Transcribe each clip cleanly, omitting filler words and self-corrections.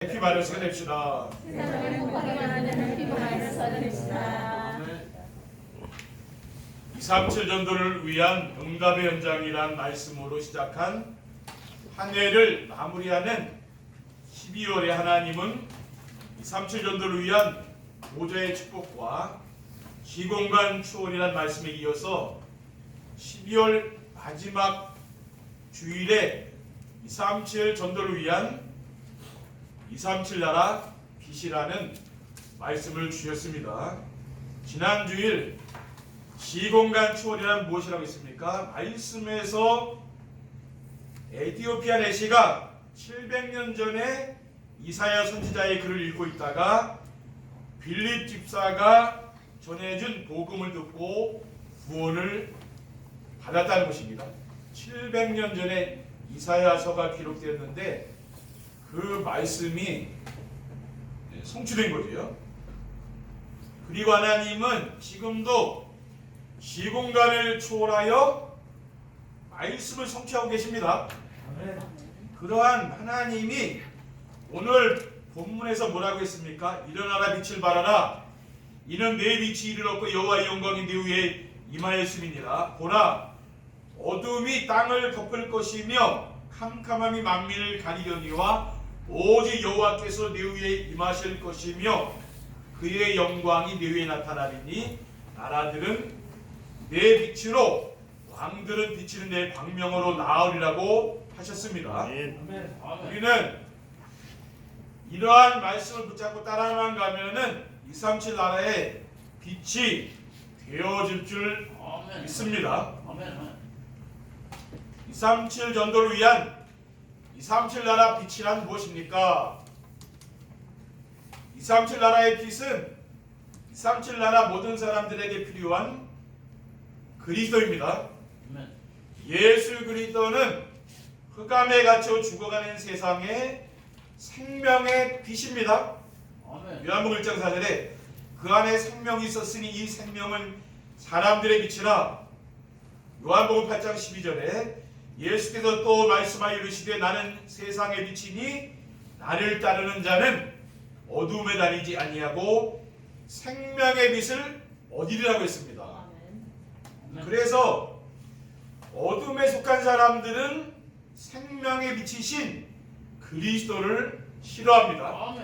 해피 바이러스가 됩시다. 세상을 행복하게 만드는 해피 바이러스가 됩시다. 237 전도를 위한 응답의 현장이란 말씀으로 시작한 한 해를 마무리하는 12월에 하나님은 237 전도를 위한 보좌의 축복과 시공간 추월이란 말씀에 이어서 12월 마지막 주일에 237 전도를 위한 237 나라 빛이라는 말씀을 주셨습니다. 지난 주일 시공간 추월이란 무엇이라고 했습니까? 말씀에서 에티오피아 내시가 700년 전에 이사야 선지자의 글을 읽고 있다가 빌립 집사가 전해준 복음을 듣고 구원을 받았다는 것입니다. 700년 전에 이사야서가 기록되었는데 그 말씀이 성취된 거죠. 그리고 하나님은 지금도 시공간을 초월하여 말씀을 성취하고 계십니다. 그러한 하나님이 오늘 본문에서 뭐라고 했습니까? 일어나라 빛을 발하라. 이는 내 빛이 이를 얻고 여호와의 영광이 내 위에 임하였음이니라. 보라 어둠이 땅을 덮을 것이며 캄캄함이 만민을 가리려니와 오직 여호와께서 내 위에 임하실 것이며 그의 영광이 내 위에 나타나리니 나라들은 내 빛으로 왕들은 비치는 내 광명으로 나으리라고 하셨습니다. 우리는 이러한 말씀을 붙잡고 따라만 가면은 237 나라의 빛이 되어질 줄 믿습니다. 237 전도를 위한 237 나라 빛이란 무엇입니까? 237 나라의 빛은 237 나라 모든 사람들에게 필요한 그리스도입니다. 예수 그리스도는 흑암에 갇혀 죽어가는 세상의 생명의 빛입니다. 요한복음 1장 4절에 그 안에 생명이 있었으니 이 생명은 사람들의 빛이라. 요한복음 8장 12절에 예수께서 또 말씀하여 이르시되 나는 세상의 빛이니 나를 따르는 자는 어둠에 다니지 아니하고 생명의 빛을 얻으리라고 했습니다. 그래서 어둠에 속한 사람들은 생명의 빛이신 그리스도를 싫어합니다.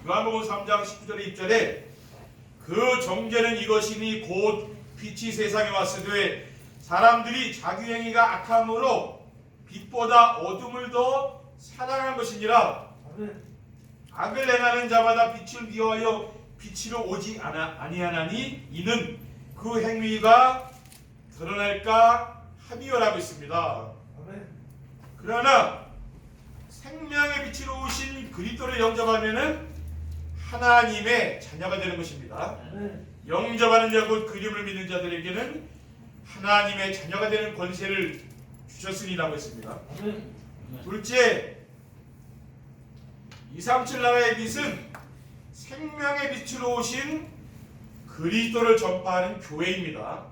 요한복음 3장 19절의 입절에 그 정죄는 이것이니 곧 빛이 세상에 왔으되 사람들이 자기 행위가 악함으로 빛보다 어둠을 더 사랑한 것이니라. 악을 행하는 자마다 빛을 미워하여 빛으로 오지 아니하나니 이는 그 행위가 드러날까 함이요라고 있습니다. 그러나 생명의 빛으로 오신 그리스도를 영접하면은 하나님의 자녀가 되는 것입니다. 영접하는 자 곧 그 이름을 믿는 자들에게는 하나님의 자녀가 되는 권세를 주셨으니라고 했습니다. 둘째, 237 나라의 빛은 생명의 빛으로 오신 그리스도를 전파하는 교회입니다.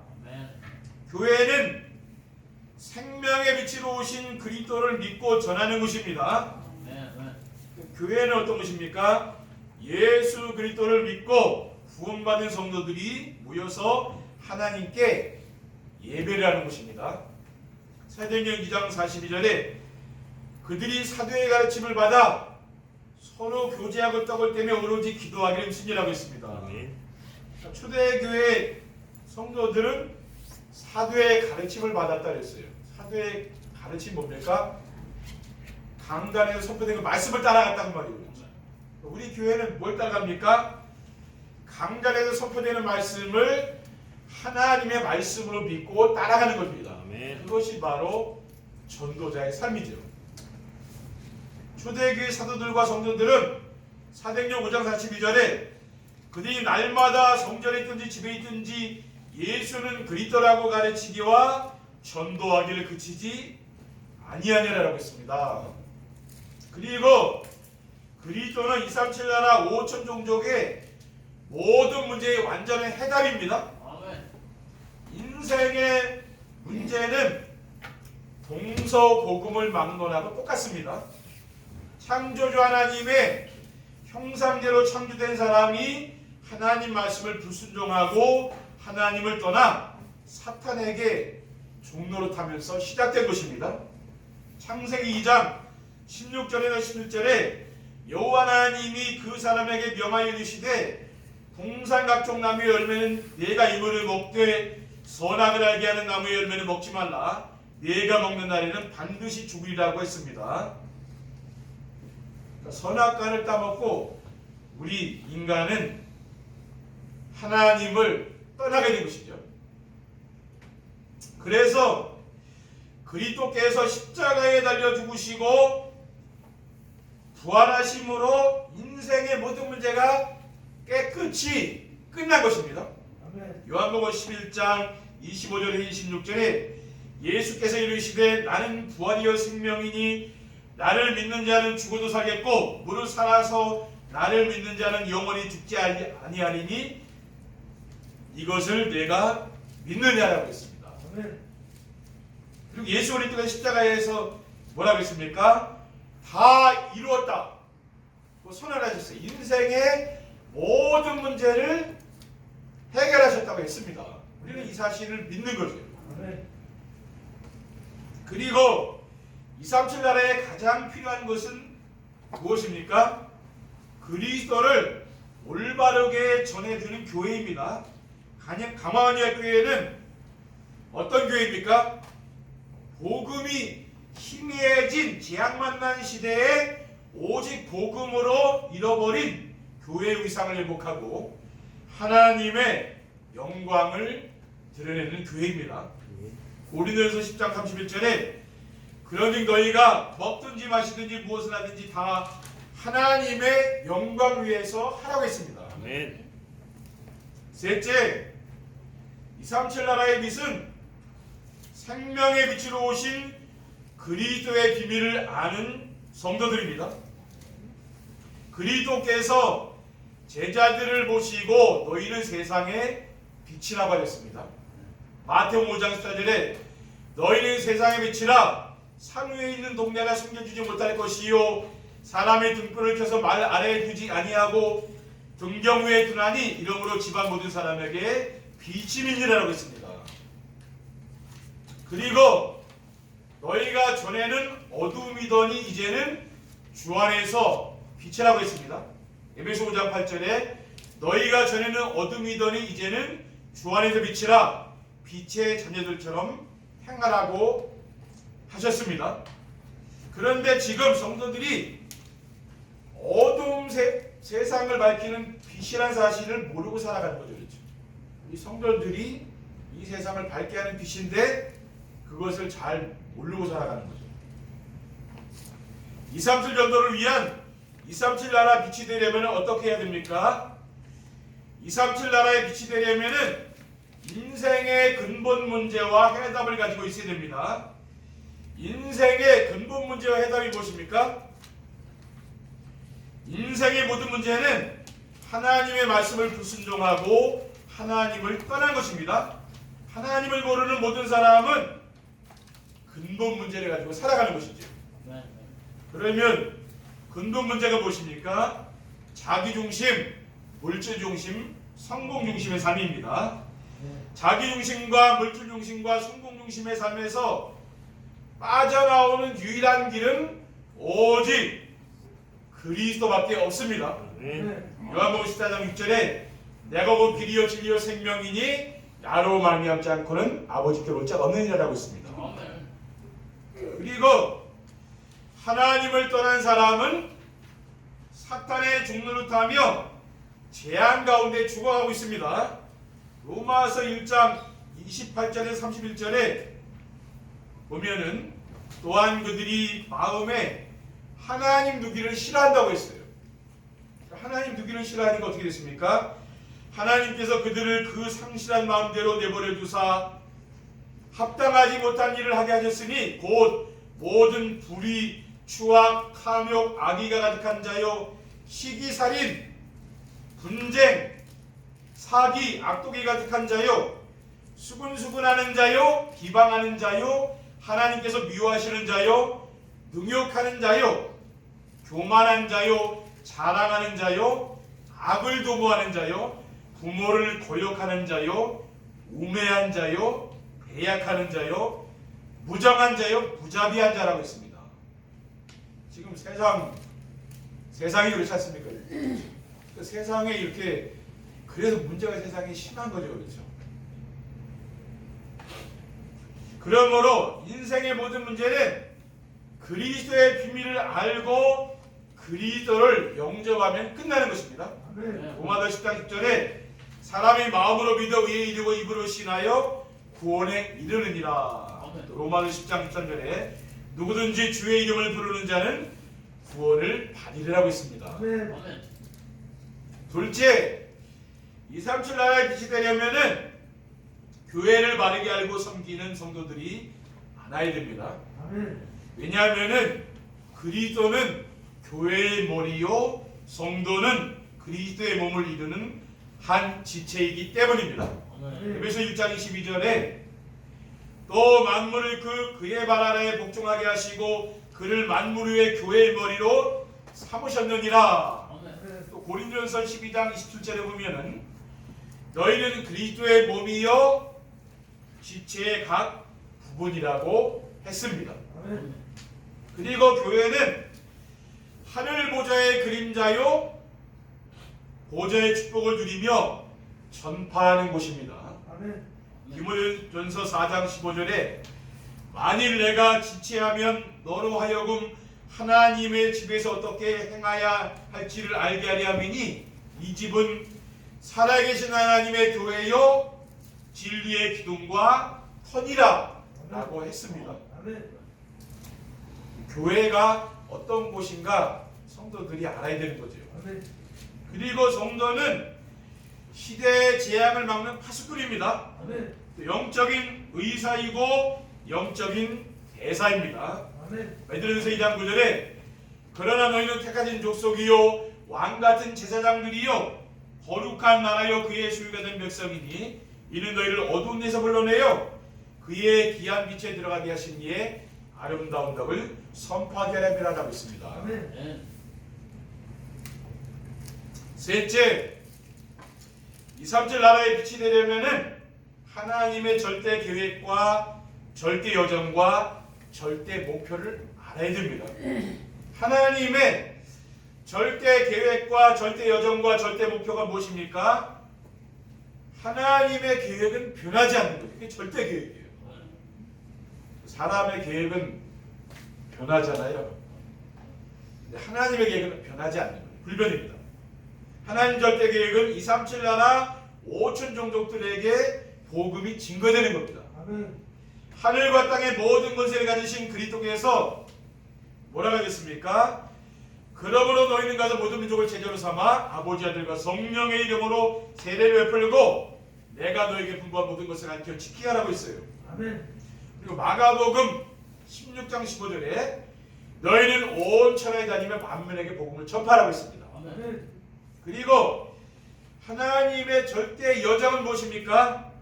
교회는 생명의 빛으로 오신 그리스도를 믿고 전하는 것입니다. 교회는 어떤 것입니까? 예수 그리스도를 믿고 구원받은 성도들이 모여서 하나님께 예배를 하는 것입니다. 사도행전 2장 42절에 그들이 사도의 가르침을 받아 서로 교제하고 떡을 떼며 오로지 기도하기를 힘쓰니라고 했습니다. 초대교회 성도들은 사도의 가르침을 받았다 그랬어요. 사도의 가르침이 뭡니까? 강단에서 선포된 그 말씀을 따라갔다는 말이에요. 우리 교회는 뭘 따라갑니까? 강단에서 선포되는 말씀을 하나님의 말씀으로 믿고 따라가는 겁니다. 그것이 바로 전도자의 삶이죠. 초대교회 사도들과 성도들은 사도행전 5장 42절에 그들이 날마다 성전에 있든지 집에 있든지 예수는 그리스도라고 가르치기와 전도하기를 그치지 아니하니라라고 했습니다. 그리고 그리스도는 237 나라 5천 종족의 모든 문제의 완전한 해답입니다. 인생의 문제는 동서고금을 막론하고 똑같습니다. 창조주 하나님의 형상대로 창조된 사람이 하나님 말씀을 불순종하고 하나님을 떠나 사탄에게 종노릇하면서 시작된 것입니다. 창세기 2장 16절에서 17절에 여호와 하나님이 그 사람에게 명하여 이르시되 동산 각종 나무의 열매는 네가 이물을 먹되 선악을 알게 하는 나무의 열매는 먹지 말라. 네가 먹는 날에는 반드시 죽으리라고 했습니다. 선악과를 따먹고 우리 인간은 하나님을 떠나게 된 것이죠. 그래서 그리스도께서 십자가에 달려 죽으시고 부활하심으로 인생의 모든 문제가 깨끗이 끝난 것입니다. 요한복음 11장 25절에 26절에 예수께서 이르시되 나는 부활이요 생명이니 나를 믿는 자는 죽어도 살겠고 무릇 살아서 나를 믿는 자는 영원히 죽지 아니하리니 이것을 내가 믿느냐라고 했습니다. 그리고 예수 그리스도가 십자가에서 뭐라고 했습니까? 다 이루었다. 선언하셨어요. 인생의 모든 문제를 해결하셨다고 했습니다. 우리는 이 사실을 믿는 거죠. 그리고 237 나라에 가장 필요한 것은 무엇입니까? 그리스도를 올바르게 전해주는 교회입니다. 강화원의 교회는 어떤 교회입니까? 복음이 희미해진 재앙 만난 시대에 오직 복음으로 잃어버린 교회의 위상을 회복하고 하나님의 영광을 드러내는 교회입니다. 고린도전서 10장 31절에 그러니 너희가 먹든지 마시든지 무엇을 하든지 다 하나님의 영광 위해서 하라고 했습니다. 아멘. 셋째, 237 나라의 빛은 생명의 빛으로 오신 그리스도의 비밀을 아는 성도들입니다. 그리스도께서 제자들을 보시고 너희는 세상의 빛이라고 하셨습니다. 마태복음 5장 14절에 너희는 세상의 빛이라 산 위에 있는 동네나 숨겨주지 못할 것이요 사람의 등불을 켜서 말 아래에 두지 아니하고 등경 위에 두나니 이러므로 집안 모든 사람에게 빛이민이라고 했습니다. 그리고 너희가 전에는 어둠이더니 이제는 주 안에서 빛이라고 했습니다. 에베소 5장 8절에 너희가 전에는 어둠이더니 이제는 주 안에서 빛이라 빛의 자녀들처럼 행하라고 하셨습니다. 그런데 지금 성도들이 어두운 세상을 밝히는 빛이란 사실을 모르고 살아가는 거죠. 그렇죠? 이 성도들이 이 세상을 밝게 하는 빛인데 그것을 잘 모르고 살아가는 거죠. 237 전도를 위한 237 나라 빛이 되려면 어떻게 해야 됩니까? 237 나라의 빛이 되려면 인생의 근본 문제와 해답을 가지고 있어야 됩니다. 인생의 근본 문제와 해답이 무엇입니까? 인생의 모든 문제는 하나님의 말씀을 불순종하고 하나님을 떠난 것입니다. 하나님을 모르는 모든 사람은 근본 문제를 가지고 살아가는 것이죠. 그러면 근본 문제가 무엇입니까? 자기중심, 물질중심, 성공중심의 삶입니다. 자기중심과 물질중심과 성공중심의 삶에서 빠져나오는 유일한 길은 오직 그리스도밖에 없습니다. 요한복음 14장 6절에 내가 곧 길이요 진리요 생명이니 나로 말미암지 않고는 아버지께 올 자가 없느니라고 있습니다. 그리고 하나님을 떠난 사람은 사탄의 종노릇하며 재앙 가운데 죽어가고 있습니다. 로마서 1장 28절에 31절에 보면은 또한 그들이 마음에 하나님 두기를 싫어한다고 했어요. 하나님 두기를 싫어하는 게 어떻게 됐습니까? 하나님께서 그들을 그 상실한 마음대로 내버려 두사 합당하지 못한 일을 하게 하셨으니 곧 모든 불의, 추악, 탐욕, 악의가 가득한 자요 시기살인, 분쟁, 사기, 악독이 가득한 자요 수근수근하는 자요 비방하는 자요 하나님께서 미워하시는 자요 능욕하는 자요 교만한 자요 자랑하는 자요, 악을 도모하는 자요, 부모를 거역하는 자요, 우매한 자요, 배약하는 자요, 무정한 자요, 무자비한 자라고 있습니다. 지금 세상이 그렇지 않습니까? 그 세상에 이렇게 그래서 문제가 세상에 심한 거죠, 그렇죠? 그러므로 인생의 모든 문제는 그리스도의 비밀을 알고 그리스도를 영접하면 끝나는 것입니다. 로마서 10장 10절에 사람이 마음으로 믿어 의에 이르고 입으로 신하여 구원에 이르느니라. 로마서 10장 13절에 누구든지 주의 이름을 부르는 자는 구원을 받으리라고 있습니다. 둘째, 237 나라의 빛이 되려면은 교회를 바르게 알고 섬기는 성도들이 많아야 됩니다. 왜냐하면은 그리스도는 교회의 머리요, 성도는 그리스도의 몸을 이루는 한 지체이기 때문입니다. 에베소 1장 22절에 또 만물을 그의 발 아래에 복종하게 하시고 그를 만물 위에 교회의 머리로 삼으셨느니라. 또 고린도전서 12장 27절에 보면은 너희는 그리스도의 몸이요 지체의 각 부분이라고 했습니다. 그리고 교회는 하늘 보좌의 그림자요 보좌의 축복을 누리며 전파하는 곳입니다. 디모데전서 4장 15절에 만일 내가 지체하면 너로 하여금 하나님의 집에서 어떻게 행하야 할지를 알게 하려 함이니 이 집은 살아계신 하나님의 교회요 진리의 기둥과 터니라 라고 했습니다. 교회가 어떤 곳인가 성도들이 알아야 되는 거죠. 그리고 성도는 시대의 재앙을 막는 파수꾼입니다. 영적인 의사이고 영적인 대사입니다. 베드로전서 2장 9절에 그러나 너희는 택하신 족속이요 왕같은 제사장들이요 거룩한 나라요 그의 소유가 된 백성이니 이는 너희를 어두운 데서 불러내요 그의 귀한 빛에 들어가게 하신 이의 아름다운 덕을 선포하게 하라고 있습니다. 셋째, 237 나라의 빛이 되려면은 하나님의 절대 계획과 절대 여정과 절대 목표를 알아야 됩니다. 하나님의 절대 계획과 절대 여정과 절대 목표가 무엇입니까? 하나님의 계획은 변하지 않는 거죠. 그게 절대 계획이에요. 사람의 계획은 변하잖아요. 근데 하나님의 계획은 변하지 않는 거예요. 불변입니다. 하나님 절대 계획은 237 나라 5천 종족들에게 복음이 증거되는 겁니다. 하늘과 땅의 모든 권세를 가지신 그리스도께서 뭐라고 하겠습니까? 그러므로 너희는 가서 모든 민족을 제자로 삼아 아버지 아들과 성령의 이름으로 세례를 베풀고 내가 너에게 분부한 모든 것을 가르쳐 지키게 하라고 했어요. 그리고 마가복음 16장 15절에 너희는 온 천하에 다니며 만민에게 복음을 전파하라고 했습니다. 그리고 하나님의 절대 여정은 무엇입니까?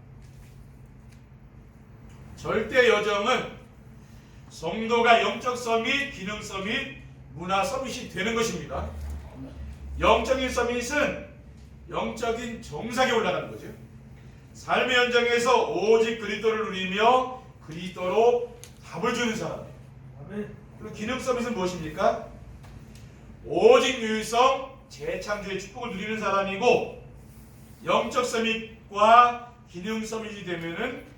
절대 여정은 성도가 영적 서밋, 기능 서밋, 문화 서밋이 되는 것입니다. 영적인 서밋은 영적인 정상에 올라가는 거죠. 삶의 현장에서 오직 그리스도를 누리며 그리스도로 답을 주는 사람이에요. 그리고 기능 서밋은 무엇입니까? 오직 유일성, 재창조의 축복을 누리는 사람이고 영적 서밋과 기능 서밋이 되면은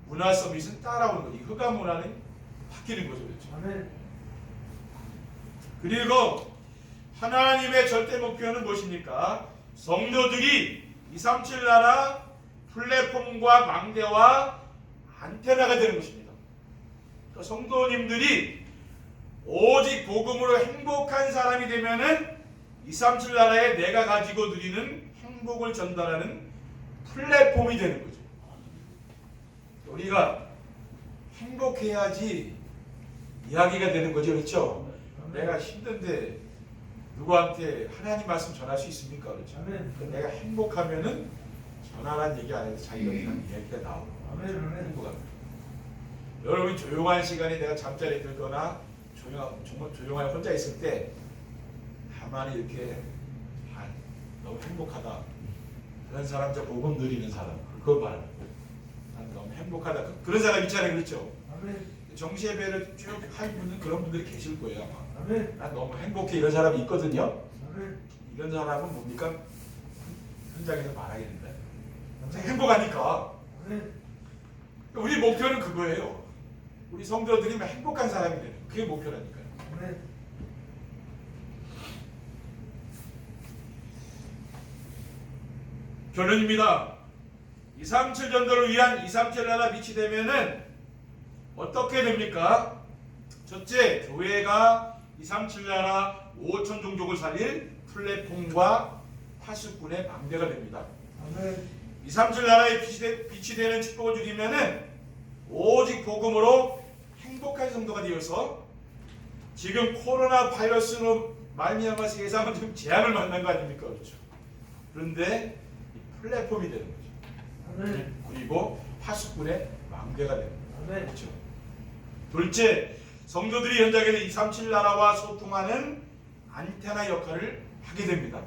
문화 서밋은 따라오는 거죠. 흑암 문화는 바뀌는 거죠. 그렇죠? 그리고 하나님의 절대 목표는 무엇입니까? 성도들이 237 나라 플랫폼과 망대와 안테나가 되는 것입니다. 그러니까 성도님들이 오직 복음으로 행복한 사람이 되면은 237 나라에 내가 가지고 누리는 행복을 전달하는 플랫폼이 되는 거죠. 우리가 행복해야지 이야기가 되는 거죠. 그렇죠? 내가 힘든데 누구한테 하나님 말씀 전할 수 있습니까? 그렇죠? 내가 행복하면은 전하라는 얘기 안 해도 자기가 그냥 이야기가 나오고 행복합니다. 여러분 조용한 시간에 내가 잠자리에 들거나 정말 조용하게 혼자 있을 때 가만히 이렇게 너무 행복하다. 그런 사람 저 복음 누리는 사람 그거 말하는 거예요. 난 너무 행복하다. 그런 사람 있잖아요, 그렇죠? 정시 예배를 쭉 한 분은 그런 분들이 계실 거예요 아마. 난 너무 행복해 이런 사람이 있거든요. 이런 사람은 뭡니까? 현장에서 말하겠는데 행복하니까. 우리 목표는 그거예요. 우리 성도들이 행복한 사람이 되는 그게 목표라니까요. 결론입니다. 237 전도를 위한 237 나라 빛이 되면은 어떻게 됩니까? 첫째, 교회가 237 나라 5천 종족을 살릴 플랫폼과 파수꾼의 망대가 됩니다. 237 나라의 빛이 되는 축복을 누리면은 오직 복음으로 행복한 성도가 되어서 지금 코로나 바이러스로 말미암아 세상은 지금 재앙을 만난 거 아닙니까? 그렇죠. 그런데 이 플랫폼이 되는 거죠. 그리고 파수꾼의 망대가 됩니다. 그렇죠. 둘째, 성도들이 현장에서 237 나라와 소통하는 안테나 역할을 하게 됩니다.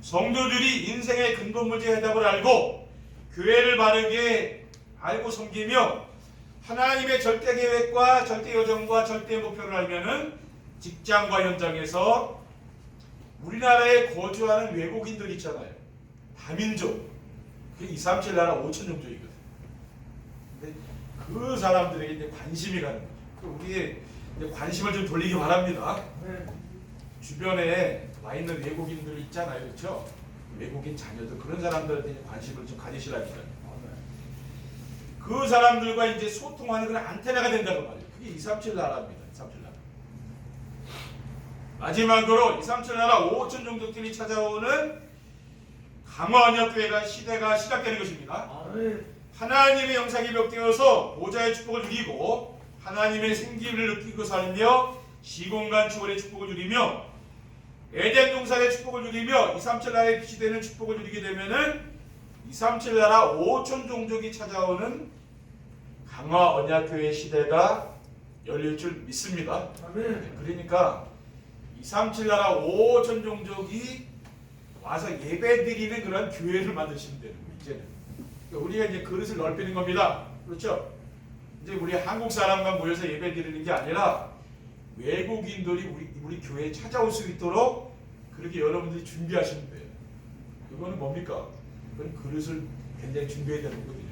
성도들이 인생의 근본 문제 해답을 알고 교회를 바르게 알고 섬기며 하나님의 절대 계획과 절대 여정과 절대 목표를 알면은 직장과 현장에서 우리나라에 거주하는 외국인들 있잖아요. 다민족. 그게 237 나라 5천 종족이거든. 근데 그 사람들에게 이제 관심이 가는 거죠. 우리의 관심을 좀 돌리기 바랍니다. 주변에 와 있는 외국인들 있잖아요, 그렇죠? 외국인 자녀들 그런 사람들한테 관심을 좀 가지시라니까요. 그 사람들과 이제 소통하는 그런 안테나가 된다고 말이에요. 그게 237 나라입니다. 237 나라. 마지막으로 237 나라 5천 종족들이 찾아오는 강화언약교회가 시대가 시작되는 것입니다. 하나님의 영상이 벽되어서 보좌의 축복을 누리고 하나님의 생기를 느끼고 살며 시공간 초월의 축복을 누리며 에덴 동산의 축복을 누리며 237 나라의 빛이 되는 축복을 누리게 되면은 237 나라 5천 종족이 찾아오는 강화 언약교회 시대가 열릴 줄 믿습니다. 그러니까 237 나라 5천 종족이 와서 예배드리는 그런 교회를 만드시면 되는 거예요. 이제는 그러니까 우리가 이제 그릇을 넓히는 겁니다. 그렇죠? 이제 우리 한국 사람만 모여서 예배드리는 게 아니라 외국인들이 우리 교회에 찾아올 수 있도록 그렇게 여러분들이 준비하시면 돼요. 이거는 뭡니까? 그건 그릇을 굉장히 준비해야 되는 거거든요.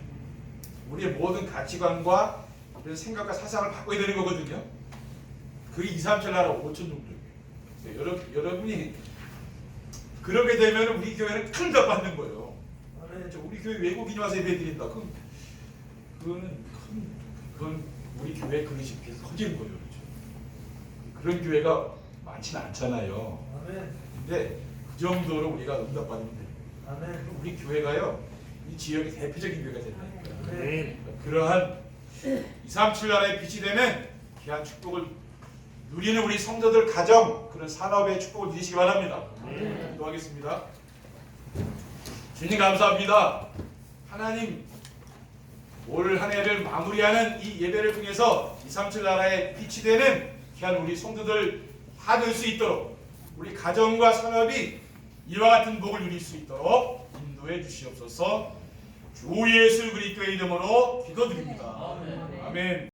우리의 모든 가치관과 생각과 사상을 바꿔야 되는 거거든요. 그게 237 나라 5천 종족이에요. 여러분이 그러게 되면 우리 교회는 큰 덕 받는 거예요. 우리 교회 외국인이 와서 예배드린다. 그건 우리 교회 그릇이 계속 커지는 거예요. 그렇죠? 그런 교회가 많지는 않잖아요. 근데 그 정도로 우리가 응답받으면 돼요. 우리 교회가요, 이 지역의 대표적인 교회가 된다니까요. 그러한 237 나라의 빛이 되는 귀한 축복을 누리는 우리 성도들 가정, 그런 산업의 축복을 누리시기 바랍니다. 기도하겠습니다. 주님 감사합니다. 하나님, 올 한 해를 마무리하는 이 예배를 통해서 237 나라의 빛이 되는 귀한 우리 성도들 다 될 수 있도록 우리 가정과 산업이 이와 같은 복을 누릴 수 있도록 인도해 주시옵소서. 주 예수 그리스도의 이름으로 기도드립니다. 아멘.